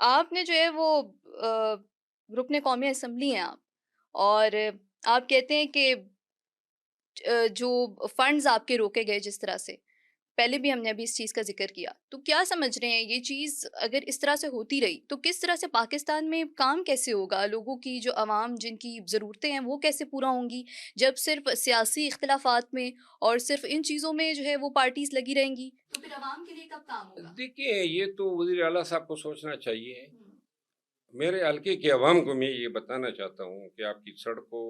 آپ نے جو ہے وہ رکن قومی اسمبلی ہیں آپ، اور آپ کہتے ہیں کہ جو فنڈز آپ کے روکے گئے جس طرح سے، پہلے بھی ہم نے ابھی اس چیز کا ذکر کیا، تو کیا سمجھ رہے ہیں یہ چیز اگر اس طرح سے ہوتی رہی تو کس طرح سے پاکستان میں کام کیسے ہوگا؟ لوگوں کی جو عوام جن کی ضرورتیں ہیں وہ کیسے پورا ہوں گی جب صرف سیاسی اختلافات میں اور صرف ان چیزوں میں جو ہے وہ پارٹیز لگی رہیں گی؟ تو پھر عوام کے لیے کب کام ہوگا؟ دیکھیے یہ تو وزیر اعلیٰ صاحب کو سوچنا چاہیے. ہوں، میرے حلقے کے عوام کو میں یہ بتانا چاہتا ہوں کہ آپ کی سڑکوں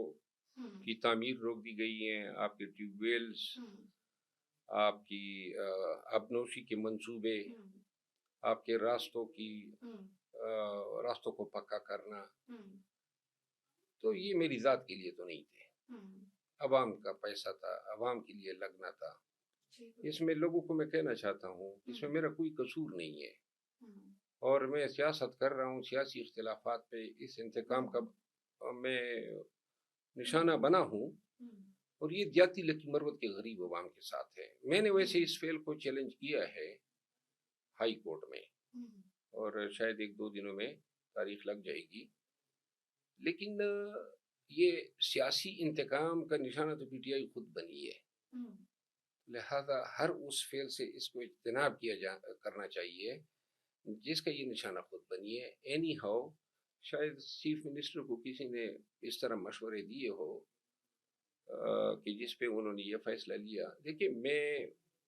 ہوں، کی تعمیر روک دی گئی ہے، آپ کے ٹیوب ویلز، ہوں، آپ کی آبنوشی کے منصوبے، ہوں، آپ کے راستوں کی ہوں، راستوں کو پکا کرنا، ہوں، تو یہ میری ذات کے لیے تو نہیں تھے. ہوں، عوام کا پیسہ تھا، عوام کے لیے لگنا تھا. جی اس بالکل، میں لوگوں کو میں کہنا چاہتا ہوں کہ اس ہوں، میں میرا کوئی قصور نہیں ہے، ہوں، اور میں سیاست کر رہا ہوں سیاسی اختلافات پہ. اس انتقام کا میں نشانہ بنا ہوں، ہوں، اور یہ جاتی لکی مروت کے غریب عوام کے ساتھ ہے. میں نے ویسے اس فعل کو چیلنج کیا ہے ہائی کورٹ میں، ہوں، اور شاید ایک دو دنوں میں تاریخ لگ جائے گی. لیکن یہ سیاسی انتقام کا نشانہ تو پی ٹی آئی خود بنی ہے. ہوں، لہذا ہر اس فعل سے اس کو اجتناب کرنا چاہیے جس کا یہ نشانہ خود بنی ہے. اینی ہاؤ شاید چیف منسٹر کو کسی نے اس طرح مشورے دیے ہو کہ جس پہ انہوں نے یہ فیصلہ لیا. دیکھیے میں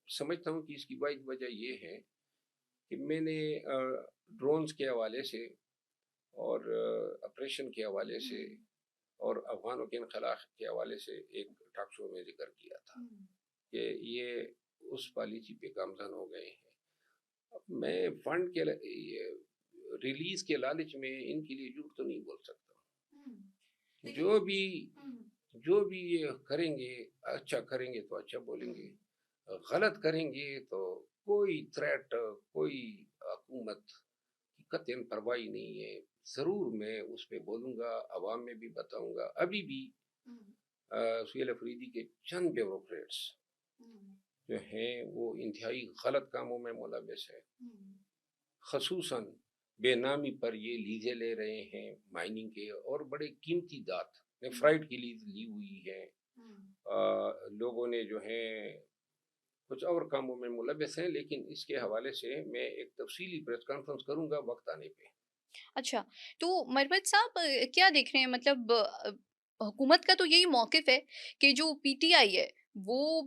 سمجھتا ہوں کہ اس کی واحد وجہ یہ ہے کہ میں نے ڈرونز کے حوالے سے اور آپریشن کے حوالے سے اور افغانوں کے انخلا کے حوالے سے ایک ٹاک شو میں ذکر کیا تھا کہ یہ اس پالیسی پہ گامزن ہو گئے ہیں. اب میں فنڈ کے ریلیز کے لالچ میں ان کے لیے جھوٹ تو نہیں بول سکتا. لیکن جو بھی جو بھی یہ کریں گے، اچھا کریں گے تو اچھا بولیں گے، غلط کریں گے تو کوئی تھریٹ، کوئی حکومت کی قطعاً پرواہی نہیں ہے. ضرور میں اس پہ بولوں گا، عوام میں بھی بتاؤں گا. ابھی بھی سہیل افریدی کے چند بیوروکریٹس جو ہیں وہ انتہائی غلط کاموں میں ملوث ہیں. خصوصاً بے نامی پر یہ لیزیں لے رہے ہیں مائننگ کے، اور بڑے قیمتی دھات نیفرائٹ کی لیز لی ہوئی ہے. لوگوں نے جو ہیں کچھ اور کاموں میں ملوث ہیں، لیکن اس کے حوالے سے میں ایک تفصیلی پریس کانفرنس کروں گا وقت آنے پہ. اچھا، تو مربت صاحب کیا دیکھ رہے ہیں مطلب حکومت کا تو یہی موقف ہے کہ جو پی ٹی آئی ہے وہ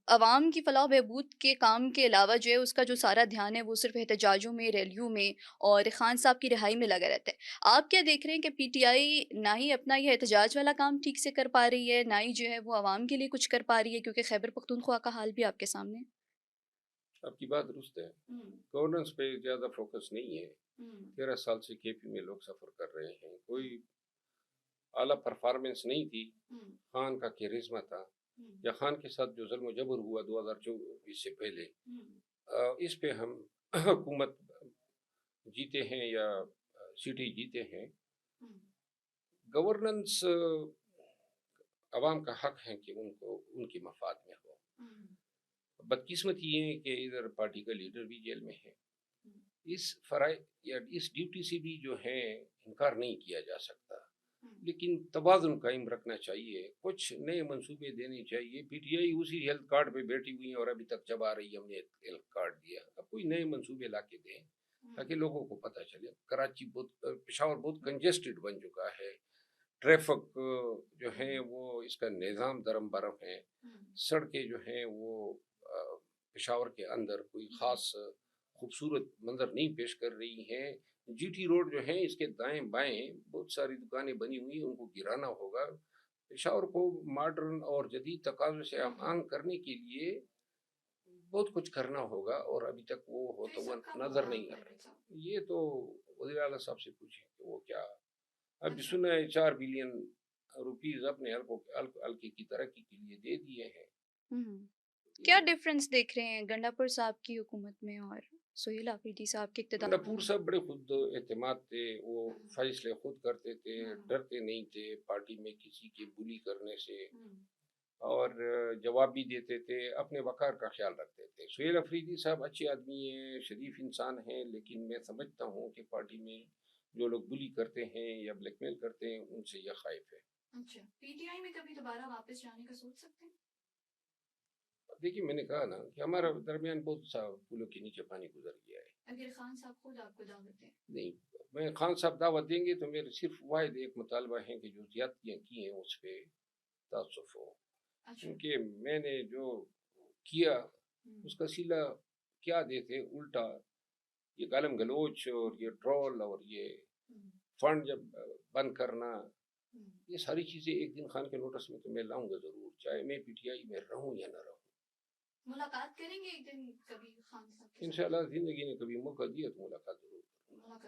عوام کی فلاح و بہبود کے کام کے علاوہ جو ہے اس کا جو سارا دھیان ہے وہ صرف احتجاجوں میں، ریلیوں میں اور خان صاحب کی رہائی میں لگا رہتا ہے. آپ کیا دیکھ رہے ہیں کہ پی ٹی آئی نہ ہی اپنا یہ احتجاج والا کام ٹھیک سے کر پا رہی ہے، نہ ہی جو ہے وہ عوام کے لیے کچھ کر پا رہی ہے، کیونکہ خیبر پختونخوا کا حال بھی آپ کے سامنے ہے؟ آپ کی بات درست ہے، گورننس پہ زیادہ فوکس نہیں ہے. 13 سال سے کے پی میں لوگ سفر کر رہے ہیں، کوئی اعلیٰ پرفارمنس نہیں تھی. خان کا کیرزما تھا، یا خان کے ساتھ جو ظلم و جبر ہوا 2024 سے پہلے، اس پہ ہم حکومت جیتے ہیں یا سیٹی جیتے ہیں. گورننس عوام کا حق ہے کہ ان کو ان کی مفاد میں ہو. بدقسمتی یہ ہے کہ ادھر پارٹی کا لیڈر بھی جیل میں ہے. اس فرائض یا اس ڈیوٹی سے بھی جو ہے انکار نہیں کیا جا سکتا، لیکن توازن قائم رکھنا چاہیے. کچھ نئے منصوبے دینے چاہیے. پی ٹی آئی اسی ہیلتھ کارڈ پہ بیٹھی ہوئی ہیں اور ابھی تک چبا رہی ہے ہم نے ہیلتھ کارڈ دیا. اب کوئی نئے منصوبے لا کے دیں تاکہ لوگوں کو پتہ چلے. کراچی پشاور بہت کنجسٹڈ بن چکا ہے. ٹریفک جو ہیں وہ اس کا نظام درم برم ہے. سڑکیں جو ہیں وہ پشاور کے اندر کوئی خاص خوبصورت منظر نہیں پیش کر رہی ہیں. جی ٹی روڈ جو ہیں اس کے دائیں بائیں بہت ساری دکانیں بنی ہوئی ہیں، ان کو گرانا ہوگا. پشاور کو ماڈرن اور جدید تقاضوں سے آہنگ کرنے کے لیے بہت کچھ کرنا ہوگا، اور ابھی تک وہ ہوتا ہوا نظر نہیں آ رہا. یہ تو وزیر اعلیٰ صاحب سے پوچھیں کہ وہ کیا. اب سنا ہے 4 بلین روپیز اپنے حلقے کی ترقی کے لیے دے دیے ہیں. کیا ڈفرنس دیکھ رہے ہیں گنڈا پور صاحب کی حکومت میں اور سہیل آفریدی صاحب کے اقتدار نپور صاحب بڑے خود اعتماد تھے، وہ فیصلے خود کرتے تھے، ڈرتے نہیں تھے پارٹی میں کسی کے بلی کرنے سے. اور جواب بھی دیتے تھے، اپنے وقار کا خیال رکھتے تھے۔ سہیل افریدی صاحب اچھے آدمی ہیں، شریف انسان ہیں، لیکن میں سمجھتا ہوں کہ پارٹی میں جو لوگ بلی کرتے ہیں یا بلیک میل کرتے ہیں ان سے یہ خائف ہے۔ اچھا، پی ٹی آئی میں کبھی دوبارہ واپس جانے کا سوچ سکتے ہیں؟ دیکھیے میں نے کہا نا کہ ہمارا درمیان بہت سا پھولوں کے نیچے پانی گزر گیا ہے۔ اگر خان صاحب خود آپ کو دعوت دیں؟ نہیں، میں خان صاحب دعوت دیں گے تو میرے صرف واحد ایک مطالبہ ہے کہ جو زیادتیاں کی ہیں اس پہ تعصف ہو، کیونکہ میں نے جو کیا اس کا صلہ کیا دیتے، الٹا یہ گالم گلوچ اور یہ ٹرول اور یہ فنڈ جب بند کرنا، یہ ساری چیزیں ایک دن خان کے نوٹس میں تو میں لاؤں گا ضرور، چاہے میں پی ٹی آئی میں رہوں یا نہ رہوں۔ ملاقات کریں گے ایک دن کبھی خان صاحب کے ساتھ؟ انشاءاللہ زندگی نے کبھی موقع دیا تو ملاقات ضرور